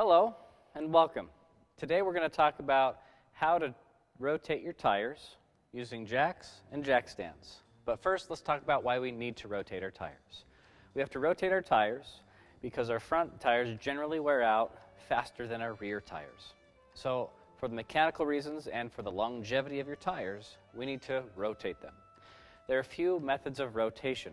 Hello and welcome. Today we're going to talk about how to rotate your tires using jacks and jack stands. But first, let's talk about why we need to rotate our tires. We have to rotate our tires because our front tires generally wear out faster than our rear tires. So for the mechanical reasons and for the longevity of your tires, we need to rotate them. There are a few methods of rotation,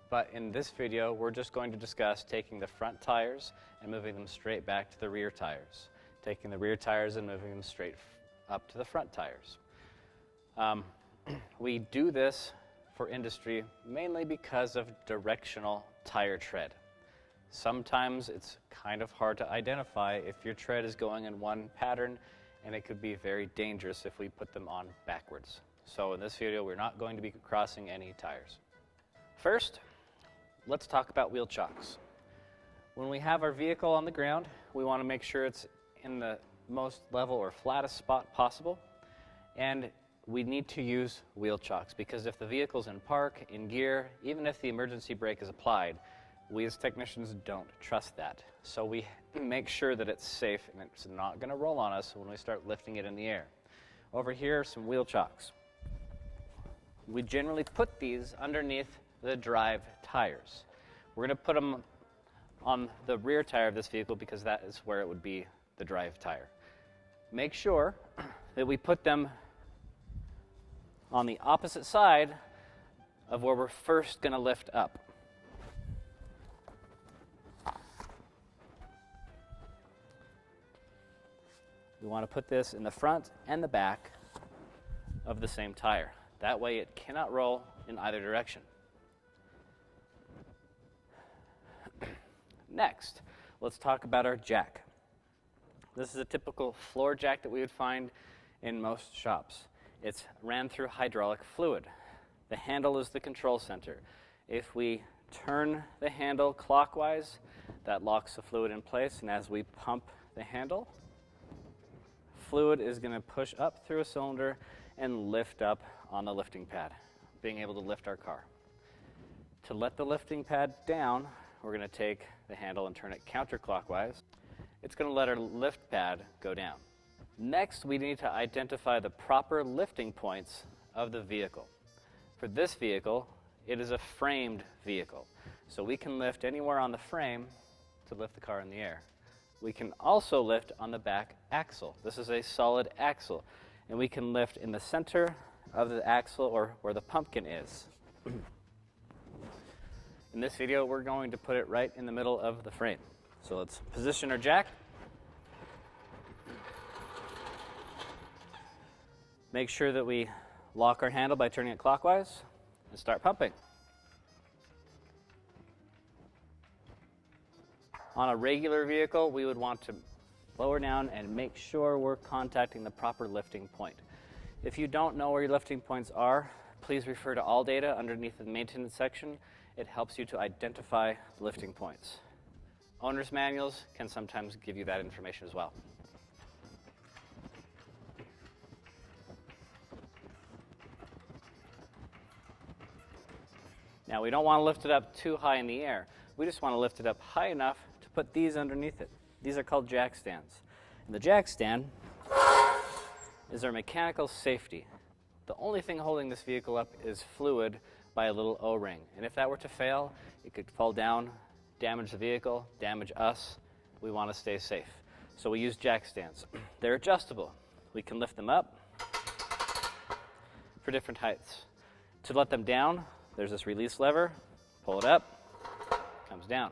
but in this video we're just going to discuss taking the front tires and moving them straight back to the rear tires, taking the rear tires and moving them straight up to the front tires. We do this for industry mainly because of directional tire tread. Sometimes it's kind of hard to identify if your tread is going in one pattern, and it could be very dangerous if we put them on backwards. So in this video, we're not going to be crossing any tires. First, let's talk about wheel chocks. When we have our vehicle on the ground, we want to make sure it's in the most level or flattest spot possible, and we need to use wheel chocks because if the vehicle's in park, in gear, even if the emergency brake is applied, we as technicians don't trust that. So we make sure that it's safe and it's not going to roll on us when we start lifting it in the air. Over here are some wheel chocks. We generally put these underneath the drive tires. We're going to put them on the rear tire of this vehicle because that is where it would be the drive tire. Make sure that we put them on the opposite side of where we're first going to lift up. We want to put this in the front and the back of the same tire. That way it cannot roll in either direction. Next, let's talk about our jack. This is a typical floor jack that we would find in most shops. It's ran through hydraulic fluid. The handle is the control center. If we turn the handle clockwise, that locks the fluid in place, and as we pump the handle, fluid is going to push up through a cylinder and lift up on the lifting pad, being able to lift our car. To let the lifting pad down, we're going to take the handle and turn it counterclockwise. It's going to let our lift pad go down. Next, we need to identify the proper lifting points of the vehicle. For this vehicle, it is a framed vehicle, so we can lift anywhere on the frame to lift the car in the air. We can also lift on the back axle. This is a solid axle, and we can lift in the center of the axle or where the pumpkin is. In this video, we're going to put it right in the middle of the frame. So let's position our jack. Make sure that we lock our handle by turning it clockwise and start pumping. On a regular vehicle, we would want to lower down and make sure we're contacting the proper lifting point. If you don't know where your lifting points are, please refer to all data underneath the maintenance section. It helps you to identify lifting points. Owner's manuals can sometimes give you that information as well. Now, we don't want to lift it up too high in the air. We just want to lift it up high enough to put these underneath it. These are called jack stands. And the jack stand is our mechanical safety. The only thing holding this vehicle up is fluid by a little O-ring. And if that were to fail, it could fall down, damage the vehicle, damage us. We want to stay safe. So we use jack stands. They're adjustable. We can lift them up for different heights. To let them down, there's this release lever. Pull it up, comes down.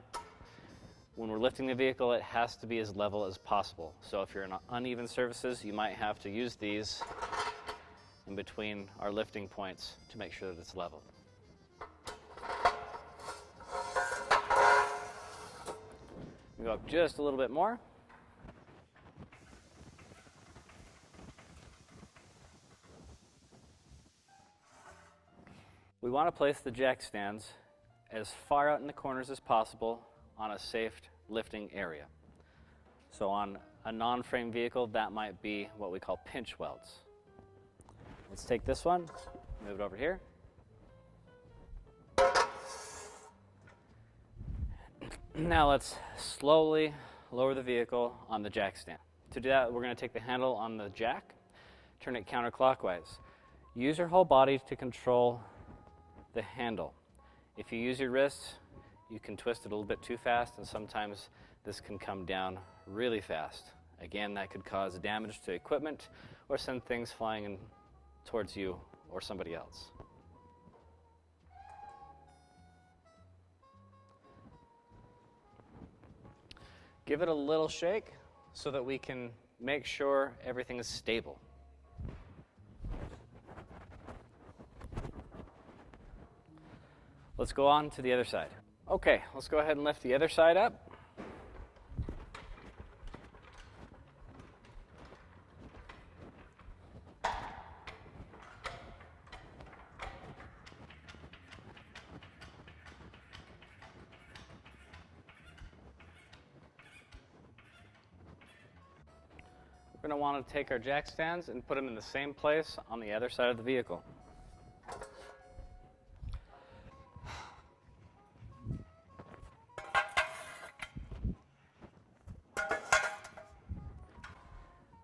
When we're lifting the vehicle, it has to be as level as possible. So if you're in uneven surfaces, you might have to use these in between our lifting points to make sure that it's level. We go up just a little bit more. We want to place the jack stands as far out in the corners as possible on a safe lifting area. So on a non-frame vehicle, that might be what we call pinch welds. Let's take this one, move it over here. Now let's slowly lower the vehicle on the jack stand. To do that, we're going to take the handle on the jack, turn it counterclockwise. Use your whole body to control the handle. If you use your wrists, you can twist it a little bit too fast, and sometimes this can come down really fast. Again, that could cause damage to equipment or send things flying in towards you or somebody else. Give it a little shake so that we can make sure everything is stable. Let's go on to the other side. Okay, let's go ahead and lift the other side up. We're going to want to take our jack stands and put them in the same place on the other side of the vehicle.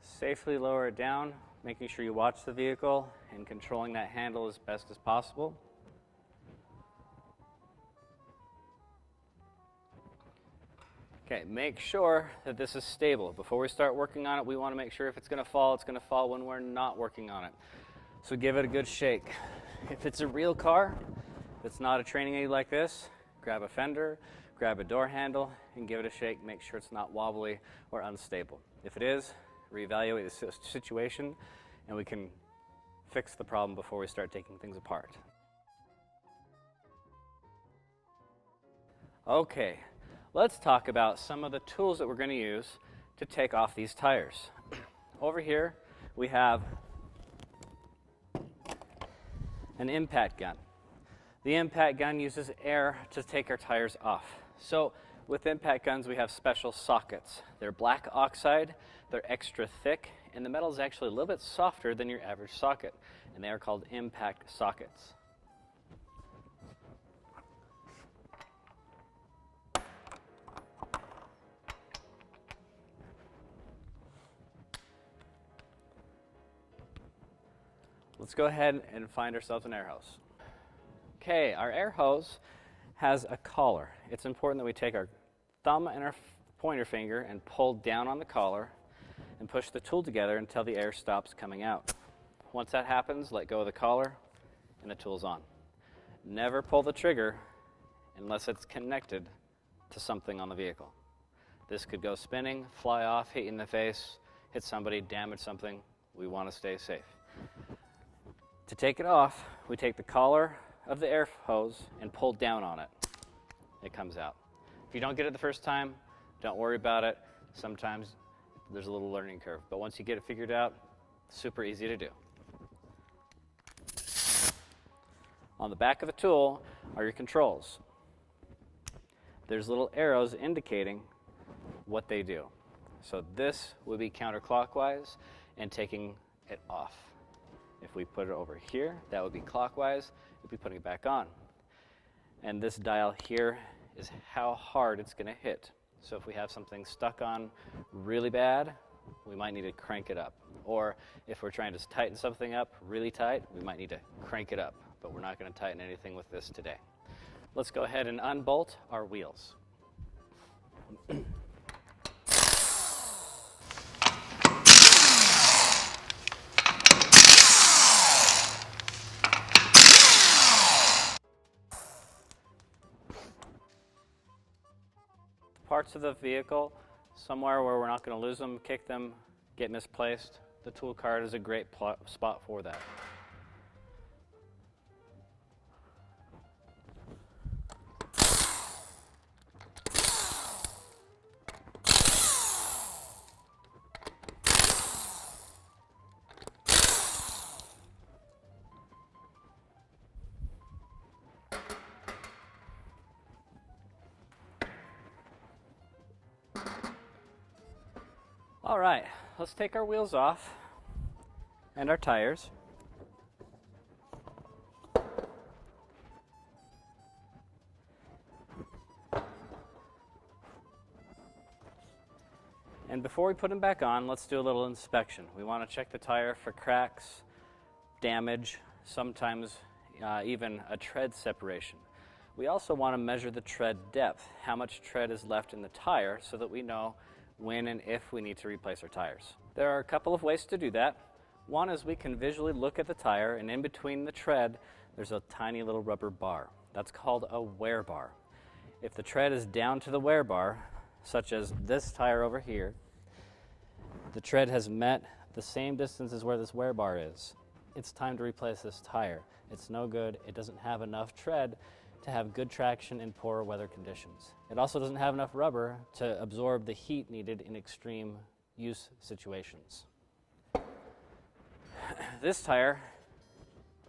Safely lower it down, making sure you watch the vehicle and controlling that handle as best as possible. Okay, make sure that this is stable. Before we start working on it, we want to make sure if it's going to fall when we're not working on it. So give it a good shake. If it's a real car, that's not a training aid like this, grab a fender, grab a door handle, and give it a shake. Make sure it's not wobbly or unstable. If it is, reevaluate the situation, and we can fix the problem before we start taking things apart. Okay. Let's talk about some of the tools that we're going to use to take off these tires. Over here, we have an impact gun. The impact gun uses air to take our tires off. So with impact guns, we have special sockets. They're black oxide, they're extra thick, and the metal is actually a little bit softer than your average socket, and they are called impact sockets. Let's go ahead and find ourselves an air hose. Okay, our air hose has a collar. It's important that we take our thumb and our pointer finger and pull down on the collar and push the tool together until the air stops coming out. Once that happens, let go of the collar and the tool's on. Never pull the trigger unless it's connected to something on the vehicle. This could go spinning, fly off, hit you in the face, hit somebody, damage something. We want to stay safe. To take it off, we take the collar of the air hose and pull down on it. It comes out. If you don't get it the first time, don't worry about it. Sometimes there's a little learning curve, but once you get it figured out, super easy to do. On the back of the tool are your controls. There's little arrows indicating what they do. So this would be counterclockwise and taking it off. If we put it over here, that would be clockwise. We'd be putting it back on. And this dial here is how hard it's going to hit. So if we have something stuck on really bad, we might need to crank it up. Or if we're trying to tighten something up really tight, we might need to crank it up. But we're not going to tighten anything with this today. Let's go ahead and unbolt our wheels. Parts of the vehicle, somewhere where we're not going to lose them, kick them, get misplaced, the tool cart is a great spot for that. All right, let's take our wheels off and our tires. And before we put them back on, let's do a little inspection. We want to check the tire for cracks, damage, sometimes even a tread separation. We also want to measure the tread depth, how much tread is left in the tire, so that we know when and if we need to replace our tires. There are a couple of ways to do that. One is we can visually look at the tire, and in between the tread there's a tiny little rubber bar. That's called a wear bar. If the tread is down to the wear bar, such as this tire over here, the tread has met the same distance as where this wear bar is. It's time to replace this tire. It's no good. It doesn't have enough tread to have good traction in poor weather conditions. It also doesn't have enough rubber to absorb the heat needed in extreme use situations. This tire,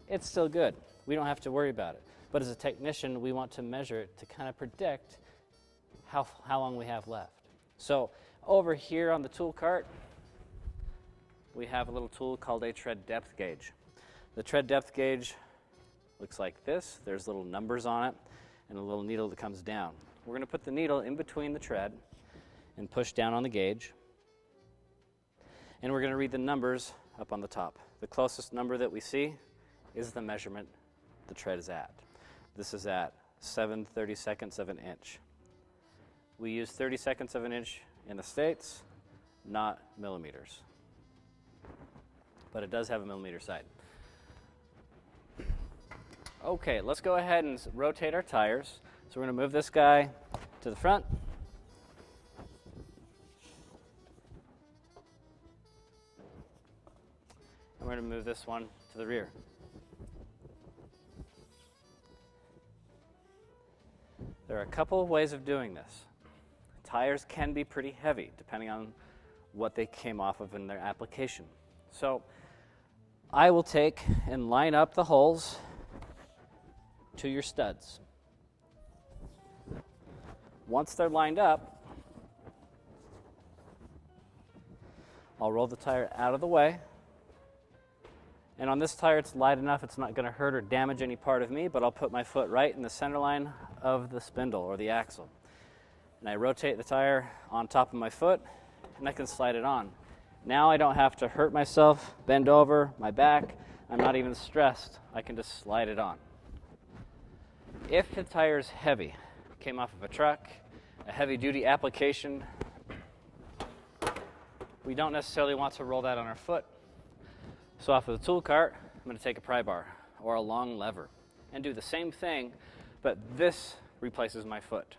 it's still good. We don't have to worry about it. But as a technician, we want to measure it to kind of predict how long we have left. So over here on the tool cart, we have a little tool called a tread depth gauge. The tread depth gauge looks like this. There's little numbers on it and a little needle that comes down. We're going to put the needle in between the tread and push down on the gauge. And we're going to read the numbers up on the top. The closest number that we see is the measurement the tread is at. This is at 7/32 of an inch. We use 32nds of an inch in the States, not millimeters. But it does have a millimeter side. Okay, let's go ahead and rotate our tires. So we're going to move this guy to the front. And we're going to move this one to the rear. There are a couple of ways of doing this. Tires can be pretty heavy depending on what they came off of in their application. So I will take and line up the holes to your studs. Once they're lined up, I'll roll the tire out of the way. And on this tire, it's light enough, it's not going to hurt or damage any part of me, but I'll put my foot right in the center line of the spindle or the axle. And I rotate the tire on top of my foot, and I can slide it on. Now I don't have to hurt myself, bend over, my back. I'm not even stressed. I can just slide it on. If the tire is heavy, came off of a truck, a heavy-duty application, we don't necessarily want to roll that on our foot. So off of the tool cart, I'm going to take a pry bar or a long lever and do the same thing, but this replaces my foot.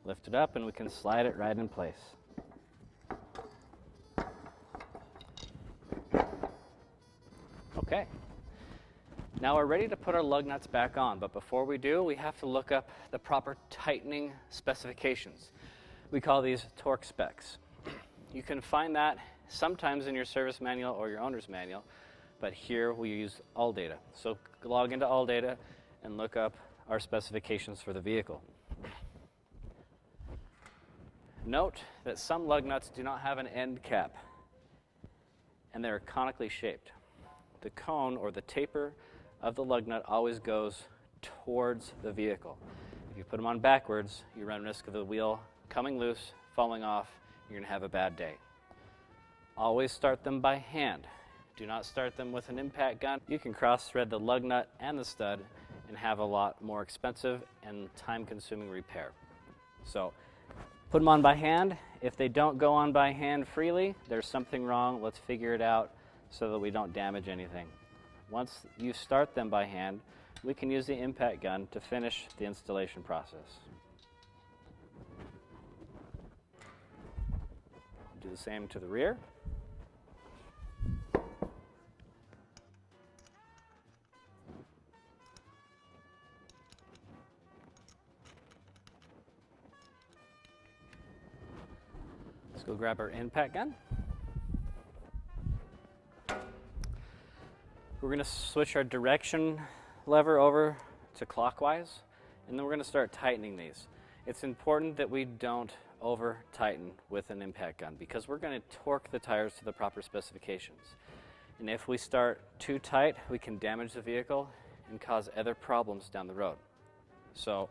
Lift it up and we can slide it right in place. Okay, now we're ready to put our lug nuts back on, but before we do, we have to look up the proper tightening specifications. We call these torque specs. You can find that sometimes in your service manual or your owner's manual, but here we use ALLDATA. So log into ALLDATA and look up our specifications for the vehicle. Note that some lug nuts do not have an end cap, and they're conically shaped. The cone or the taper of the lug nut always goes towards the vehicle. If you put them on backwards, you run risk of the wheel coming loose, falling off. You're going to have a bad day. Always start them by hand. Do not start them with an impact gun. You can cross-thread the lug nut and the stud and have a lot more expensive and time-consuming repair. So put them on by hand. If they don't go on by hand freely, there's something wrong. Let's figure it out so that we don't damage anything. Once you start them by hand, we can use the impact gun to finish the installation process. Do the same to the rear. Let's go grab our impact gun. We're going to switch our direction lever over to clockwise, and then we're going to start tightening these. It's important that we don't over tighten with an impact gun because we're going to torque the tires to the proper specifications. And if we start too tight, we can damage the vehicle and cause other problems down the road. So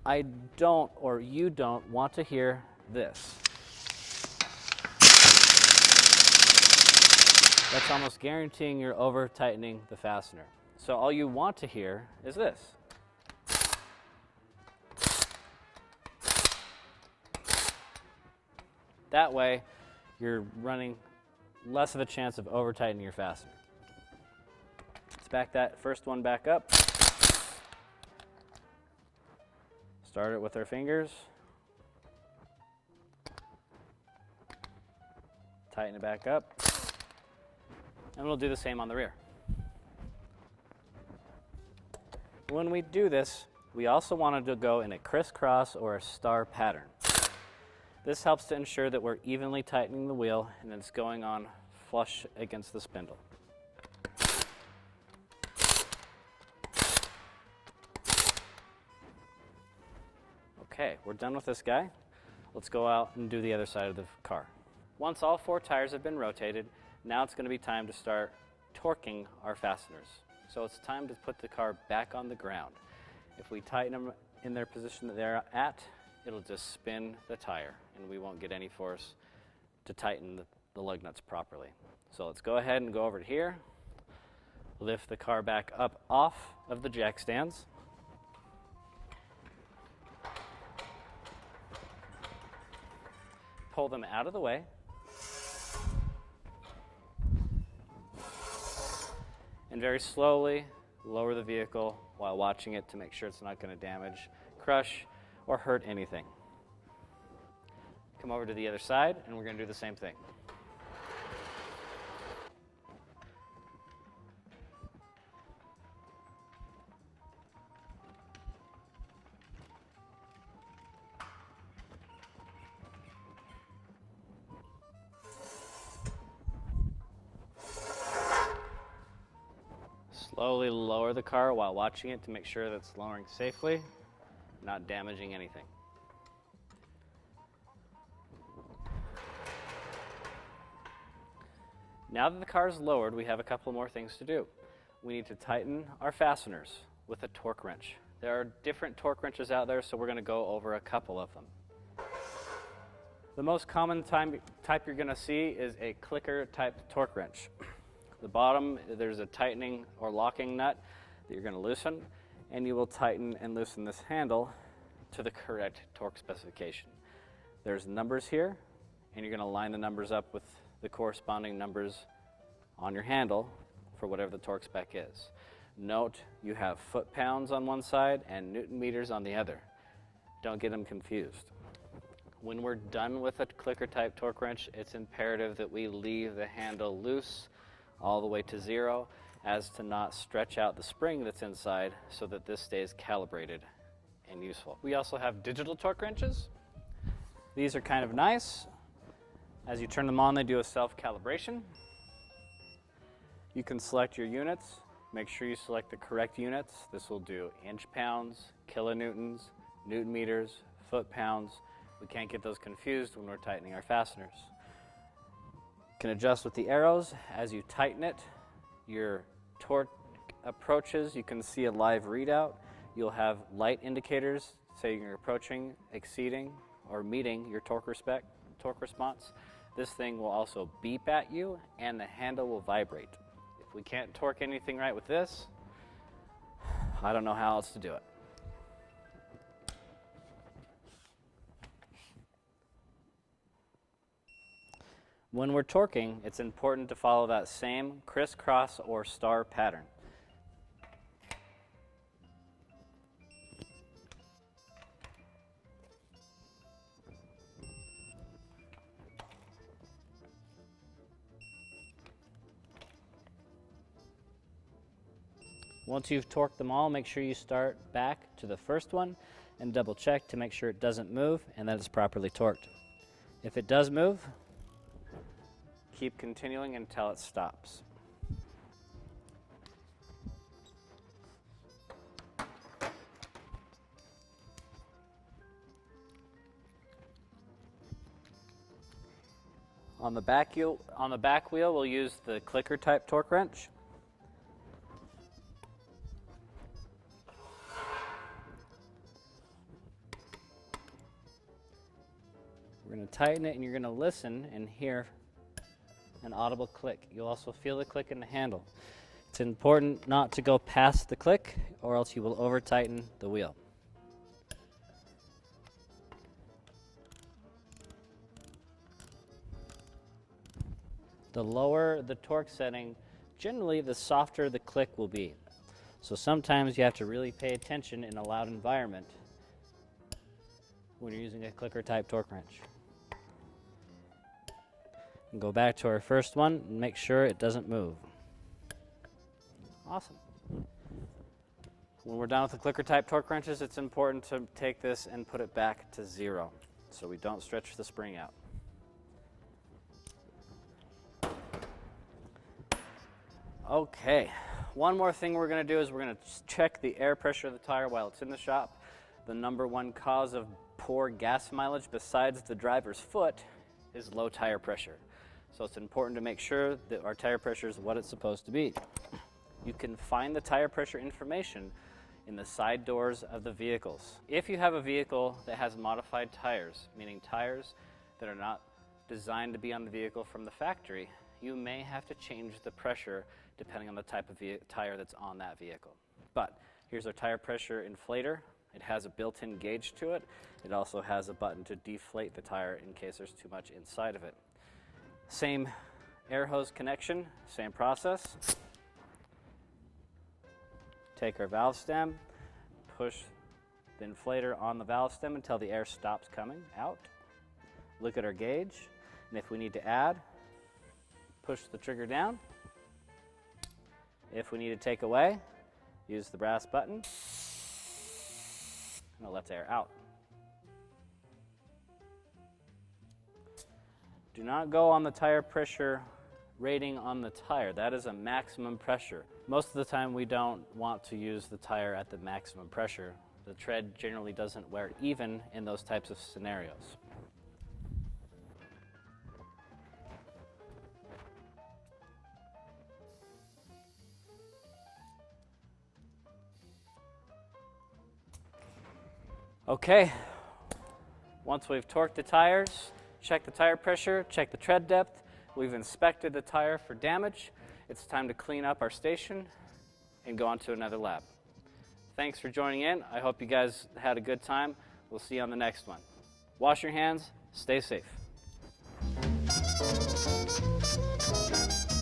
I don't, or you don't, want to hear this. That's almost guaranteeing you're over tightening the fastener. So all you want to hear is this. That way, you're running less of a chance of over tightening your fastener. Let's back that first one back up. Start it with our fingers. Tighten it back up. And we'll do the same on the rear. When we do this, we also wanted to go in a crisscross or a star pattern. This helps to ensure that we're evenly tightening the wheel and it's going on flush against the spindle. Okay, we're done with this guy. Let's go out and do the other side of the car. Once all 4 tires have been rotated, now it's going to be time to start torquing our fasteners. So it's time to put the car back on the ground. If we tighten them in their position that they're at, it'll just spin the tire and we won't get any force to tighten the lug nuts properly. So let's go ahead and go over to here, lift the car back up off of the jack stands. Pull them out of the way. And very slowly lower the vehicle while watching it to make sure it's not going to damage, crush, or hurt anything. Come over to the other side and we're going to do the same thing. Slowly lower the car while watching it to make sure that it's lowering safely, not damaging anything. Now that the car is lowered, we have a couple more things to do. We need to tighten our fasteners with a torque wrench. There are different torque wrenches out there, so we're going to go over a couple of them. The most common type you're going to see is a clicker type torque wrench. The bottom, there's a tightening or locking nut that you're going to loosen, and you will tighten and loosen this handle to the correct torque specification. There's numbers here, and you're going to line the numbers up with the corresponding numbers on your handle for whatever the torque spec is. Note, you have foot-pounds on one side and newton meters on the other. Don't get them confused. When we're done with a clicker type torque wrench, it's imperative that we leave the handle loose all the way to 0 as to not stretch out the spring that's inside so that this stays calibrated and useful. We also have digital torque wrenches. These are kind of nice. As you turn them on, they do a self-calibration. You can select your units. Make sure you select the correct units. This will do inch-pounds, kilonewtons, newton meters, foot-pounds. We can't get those confused when we're tightening our fasteners. You can adjust with the arrows. As you tighten it, your torque approaches. You can see a live readout. You'll have light indicators saying you're approaching, exceeding, or meeting your torque response. This thing will also beep at you, and the handle will vibrate. If we can't torque anything right with this, I don't know how else to do it. When we're torquing, it's important to follow that same crisscross or star pattern. Once you've torqued them all, make sure you start back to the first one and double check to make sure it doesn't move and that it's properly torqued. If it does move, keep continuing until it stops. On the back wheel, we'll use the clicker type torque wrench. We're going to tighten it, and you're going to listen and hear an audible click. You'll also feel the click in the handle. It's important not to go past the click, or else you will over-tighten the wheel. The lower the torque setting, generally the softer the click will be. So sometimes you have to really pay attention in a loud environment when you're using a clicker type torque wrench. And go back to our first one and make sure it doesn't move. Awesome. When we're done with the clicker type torque wrenches, it's important to take this and put it back to 0 so we don't stretch the spring out. Okay, one more thing we're going to do is we're going to check the air pressure of the tire while it's in the shop. The number one cause of poor gas mileage besides the driver's foot is low tire pressure. So it's important to make sure that our tire pressure is what it's supposed to be. You can find the tire pressure information in the side doors of the vehicles. If you have a vehicle that has modified tires, meaning tires that are not designed to be on the vehicle from the factory, you may have to change the pressure depending on the type of tire that's on that vehicle. But here's our tire pressure inflator. It has a built-in gauge to it. It also has a button to deflate the tire in case there's too much inside of it. Same air hose connection, same process. Take our valve stem, push the inflator on the valve stem until the air stops coming out. Look at our gauge, and if we need to add, push the trigger down. If we need to take away, use the brass button, and it lets air out. Do not go on the tire pressure rating on the tire. That is a maximum pressure. Most of the time we don't want to use the tire at the maximum pressure. The tread generally doesn't wear even in those types of scenarios. Okay, once we've torqued the tires, check the tire pressure, check the tread depth, we've inspected the tire for damage, it's time to clean up our station and go on to another lab. Thanks for joining in. I hope you guys had a good time. We'll see you on the next one. Wash your hands, stay safe.